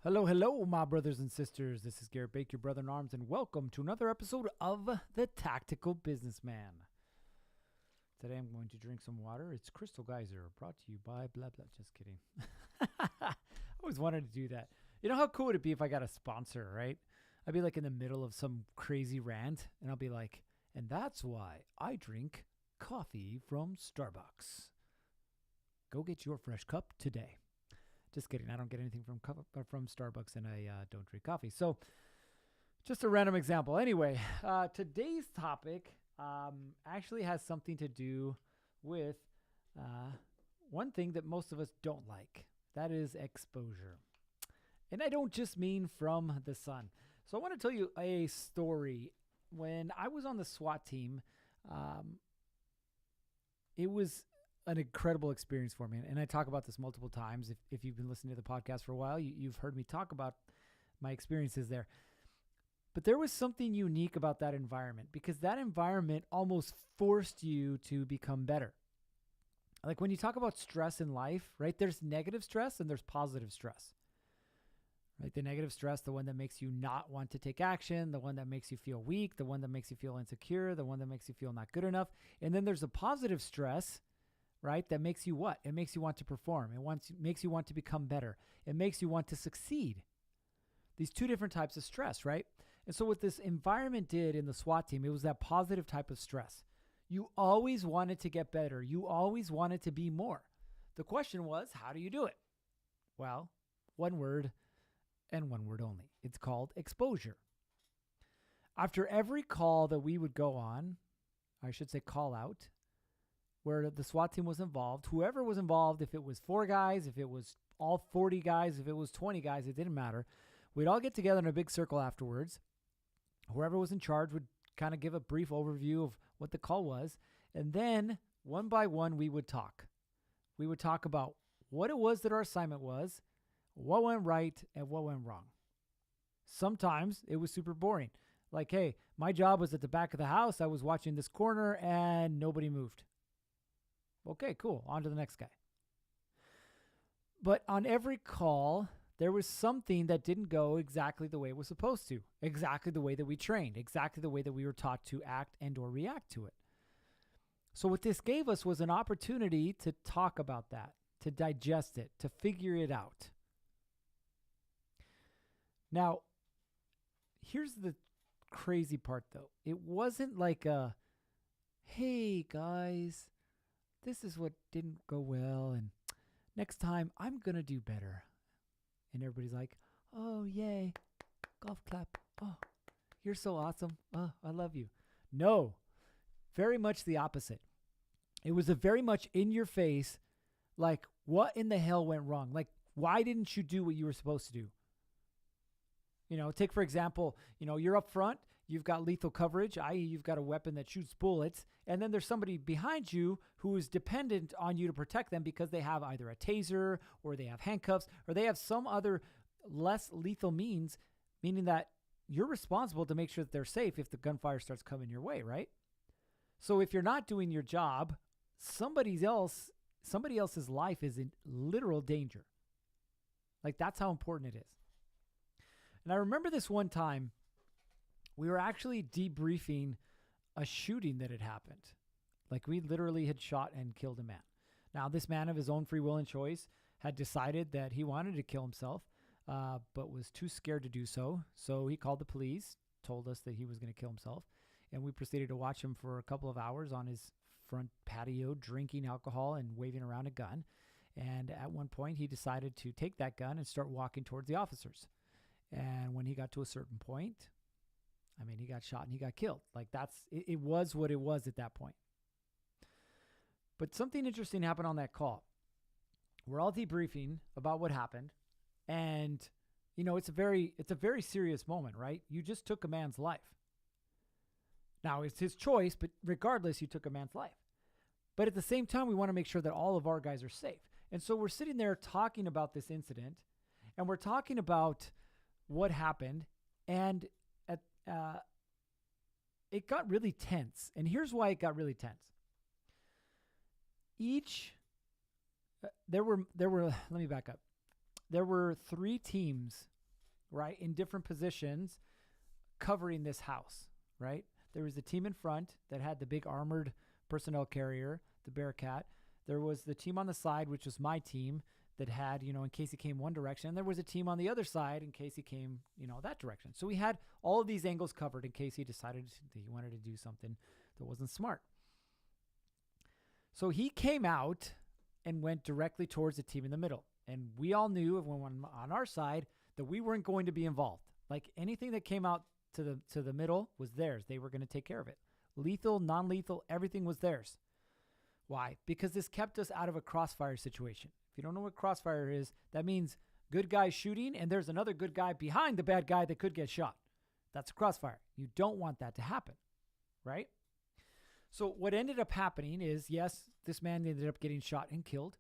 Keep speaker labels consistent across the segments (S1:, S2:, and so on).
S1: Hello, hello, my brothers and sisters. This is Garrett Bake, your brother in arms, and welcome to another episode of The Tactical Businessman. Today I'm going to drink some water. It's Crystal Geyser, brought to you by blah blah. Just kidding. I always wanted to do that. You know how cool would it be if I got a sponsor, right? I'd be like in the middle of some crazy rant, and I'll be like, and that's why I drink coffee from Starbucks. Go get your fresh cup today. Just kidding. I don't get anything from Starbucks, and I don't drink coffee. So, just a random example. Anyway, today's topic actually has something to do with one thing that most of us don't like. That is exposure. And I don't just mean from the sun. So I want to tell you a story. When I was on the SWAT team, it was an incredible experience for me. And I talk about this multiple times. If you've been listening to the podcast for a while, you've heard me talk about my experiences there. But there was something unique about that environment because that environment almost forced you to become better. Like when you talk about stress in life, right? There's negative stress and there's positive stress. Right? The negative stress, the one that makes you not want to take action, the one that makes you feel weak, the one that makes you feel insecure, the one that makes you feel not good enough. And then there's a positive stress, right? That makes you what? It makes you want to perform. Makes you want to become better. It makes you want to succeed. These two different types of stress, right? And so what this environment did in the SWAT team, it was that positive type of stress. You always wanted to get better. You always wanted to be more. The question was, how do you do it? Well, one word and one word only. It's called exposure. After every call that we would go on, I should say call out, where the SWAT team was involved, whoever was involved, if it was 4 guys, if it was all 40 guys, if it was 20 guys, it didn't matter. We'd all get together in a big circle afterwards. Whoever was in charge would kind of give a brief overview of what the call was. And then one by one, we would talk. We would talk about what it was that our assignment was, what went right, and what went wrong. Sometimes it was super boring. Like, hey, my job was at the back of the house. I was watching this corner and nobody moved. Okay, cool. On to the next guy. But on every call, there was something that didn't go exactly the way it was supposed to, exactly the way that we trained, exactly the way that we were taught to act and or react to it. So what this gave us was an opportunity to talk about that, to digest it, to figure it out. Now, here's the crazy part though. It wasn't like a, hey guys, this is what didn't go well, and next time I'm going to do better. And everybody's like, oh, yay, golf clap. Oh, you're so awesome. Oh, I love you. No, very much the opposite. It was a very much in your face, like, what in the hell went wrong? Like, why didn't you do what you were supposed to do? You know, take, for example, you're up front, you've got lethal coverage, i.e. you've got a weapon that shoots bullets, and then there's somebody behind you who is dependent on you to protect them because they have either a taser or they have handcuffs or they have some other less lethal means, meaning that you're responsible to make sure that they're safe if the gunfire starts coming your way, right? So if you're not doing your job, somebody else's life is in literal danger. Like, that's how important it is. And I remember this one time, we were actually debriefing a shooting that had happened. Like, we literally had shot and killed a man. Now, this man of his own free will and choice had decided that he wanted to kill himself, but was too scared to do so. So he called the police, told us that he was going to kill himself. And we proceeded to watch him for a couple of hours on his front patio, drinking alcohol and waving around a gun. And at one point, he decided to take that gun and start walking towards the officers. And when he got to a certain point, he got shot and he got killed. Like, it was what it was at that point. But something interesting happened on that call. We're all debriefing about what happened. And, it's a very serious moment, right? You just took a man's life. Now, it's his choice, but regardless, you took a man's life. But at the same time, we want to make sure that all of our guys are safe. And so we're sitting there talking about this incident, and we're talking about what happened, and it got really tense. And here's why it got really tense. Let me back up. There were 3 teams right, in different positions covering this house, right? There was the team in front that had the big armored personnel carrier, the Bearcat. There was the team on the side, which was my team, that had, in case he came one direction. And there was a team on the other side in case he came, that direction. So we had all of these angles covered in case he decided that he wanted to do something that wasn't smart. So he came out and went directly towards the team in the middle. And we all knew when on our side that we weren't going to be involved. Like anything that came out to the middle was theirs. They were going to take care of it. Lethal, non-lethal, everything was theirs. Why? Because this kept us out of a crossfire situation. If you don't know what crossfire is, that means good guy shooting and there's another good guy behind the bad guy that could get shot. That's a crossfire. You don't want that to happen, right? So what ended up happening is, yes, this man ended up getting shot and killed,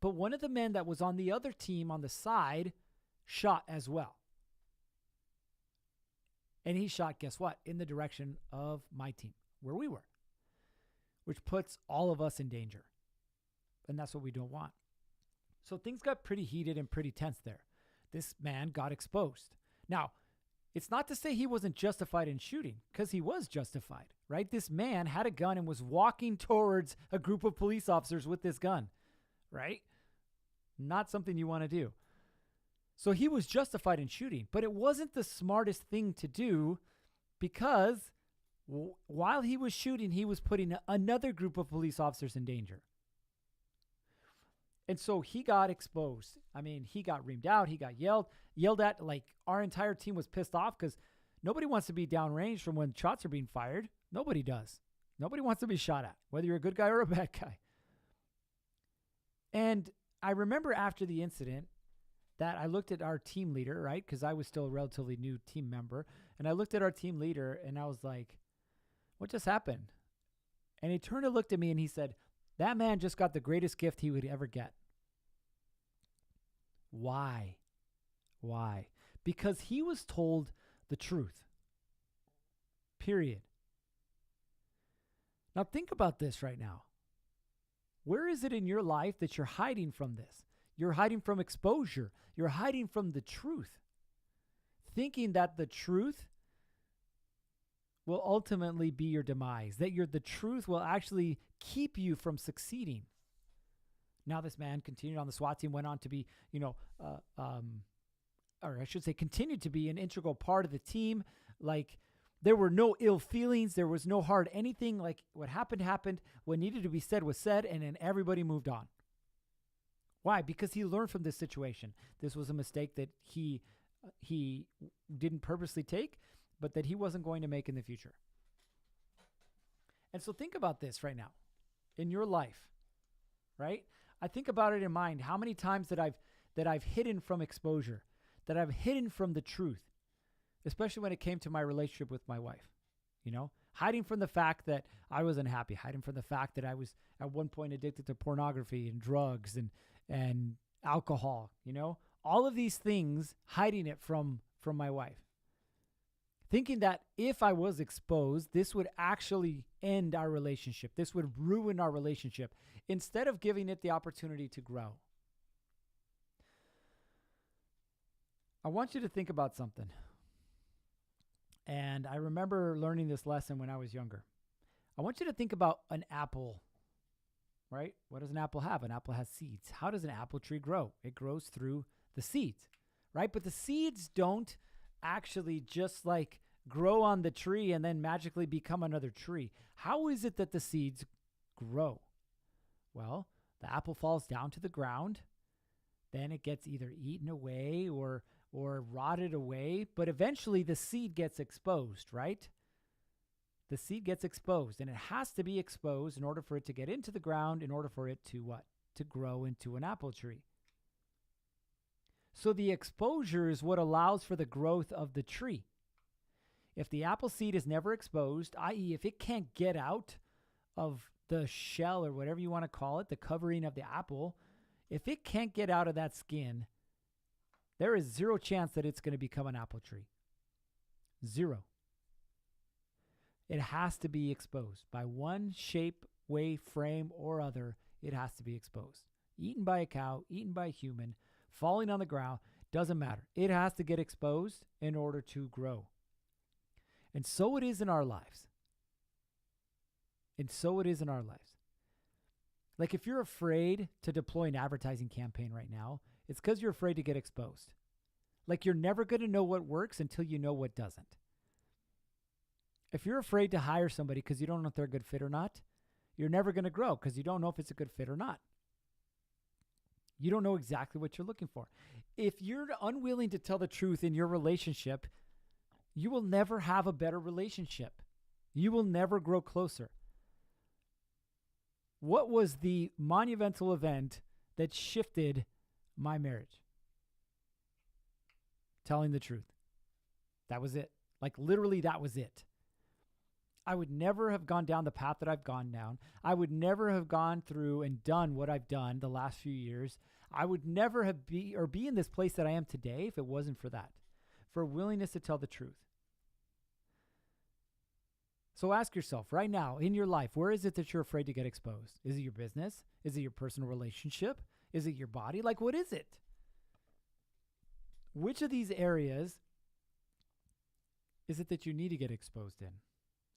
S1: but one of the men that was on the other team on the side shot as well. And he shot, guess what? In the direction of my team, where we were, which puts all of us in danger. And that's what we don't want. So things got pretty heated and pretty tense there. This man got exposed. Now, it's not to say he wasn't justified in shooting, because he was justified, right? This man had a gun and was walking towards a group of police officers with this gun, right? Not something you want to do. So he was justified in shooting, but it wasn't the smartest thing to do because while he was shooting, he was putting another group of police officers in danger. And so he got exposed. I mean, he got reamed out. He got yelled at. Like our entire team was pissed off because nobody wants to be downrange from when shots are being fired. Nobody does. Nobody wants to be shot at, whether you're a good guy or a bad guy. And I remember after the incident that I looked at our team leader, right? Because I was still a relatively new team member. And I looked at our team leader and I was like, what just happened? And he turned and looked at me and he said, that man just got the greatest gift he would ever get. Why? Why? Because he was told the truth. Period. Now think about this right now. Where is it in your life that you're hiding from this? You're hiding from exposure. You're hiding from the truth. Thinking that the truth will ultimately be your demise. That the truth will actually keep you from succeeding. Now this man continued on the SWAT team, went on to be, or I should say continued to be an integral part of the team. Like there were no ill feelings. There was no hard anything. Like what happened. What needed to be said was said, and then everybody moved on. Why? Because he learned from this situation. This was a mistake that he didn't purposely take, but that he wasn't going to make in the future. And so think about this right now in your life, right? I think about it in mind. How many times that I've hidden from exposure, that I've hidden from the truth, especially when it came to my relationship with my wife, hiding from the fact that I was unhappy, hiding from the fact that I was at one point addicted to pornography and drugs and alcohol, all of these things, hiding it from my wife. Thinking that if I was exposed, this would actually end our relationship. This would ruin our relationship instead of giving it the opportunity to grow. I want you to think about something. And I remember learning this lesson when I was younger. I want you to think about an apple, right? What does an apple have? An apple has seeds. How does an apple tree grow? It grows through the seeds, right? But the seeds don't actually just like grow on the tree and then magically become another tree. How is it that the seeds grow? Well, the apple falls down to the ground, then it gets either eaten away or rotted away, but eventually the seed gets exposed, right? The seed gets exposed, and it has to be exposed in order for it to get into the ground, in order for it to what? To grow into an apple tree. So the exposure is what allows for the growth of the tree. If the apple seed is never exposed, i.e. if it can't get out of the shell or whatever you want to call it, the covering of the apple, if it can't get out of that skin, there is zero chance that it's going to become an apple tree. Zero. It has to be exposed by one shape, way, frame, or other. It has to be exposed. Eaten by a cow, eaten by a human, falling on the ground. Doesn't matter. It has to get exposed in order to grow. And so it is in our lives. And so it is in our lives. Like if you're afraid to deploy an advertising campaign right now, it's because you're afraid to get exposed. Like you're never going to know what works until you know what doesn't. If you're afraid to hire somebody because you don't know if they're a good fit or not, you're never going to grow because you don't know if it's a good fit or not. You don't know exactly what you're looking for. If you're unwilling to tell the truth in your relationship, you will never have a better relationship. You will never grow closer. What was the monumental event that shifted my marriage? Telling the truth. That was it. Like literally that was it. I would never have gone down the path that I've gone down. I would never have gone through and done what I've done the last few years. I would never have be in this place that I am today if it wasn't for that, for willingness to tell the truth. So ask yourself right now in your life, where is it that you're afraid to get exposed? Is it your business? Is it your personal relationship? Is it your body? Like, what is it? Which of these areas is it that you need to get exposed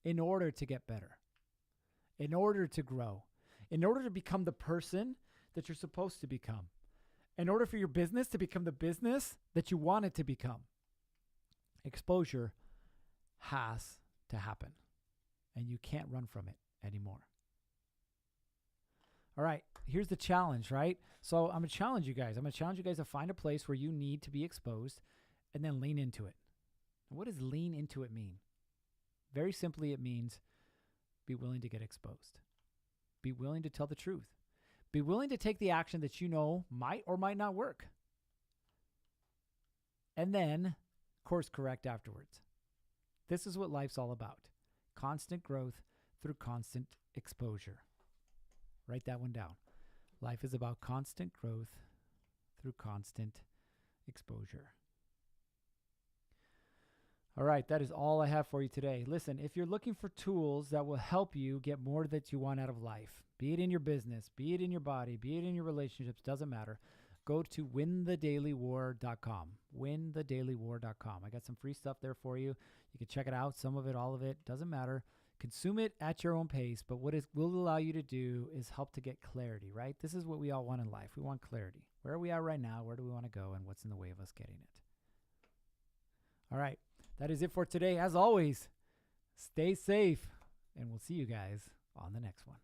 S1: in order to get better, in order to grow, in order to become the person that you're supposed to become, in order for your business to become the business that you want it to become? Exposure has to happen, and you can't run from it anymore. All right, here's the challenge, right? So I'm going to challenge you guys. I'm going to challenge you guys to find a place where you need to be exposed and then lean into it. What does lean into it mean? Very simply, it means be willing to get exposed. Be willing to tell the truth. Be willing to take the action that you know might or might not work. And then course correct afterwards. This is what life's all about. Constant growth through constant exposure. Write that one down. Life is about constant growth through constant exposure. All right, that is all I have for you today. Listen, if you're looking for tools that will help you get more that you want out of life, be it in your business, be it in your body, be it in your relationships, doesn't matter, go to winthedailywar.com. Winthedailywar.com. I got some free stuff there for you. You can check it out, some of it, all of it, doesn't matter. Consume it at your own pace, but what it will allow you to do is help to get clarity, right? This is what we all want in life. We want clarity. Where are we at right now? Where do we want to go? And what's in the way of us getting it? All right. That is it for today. As always, stay safe, and we'll see you guys on the next one.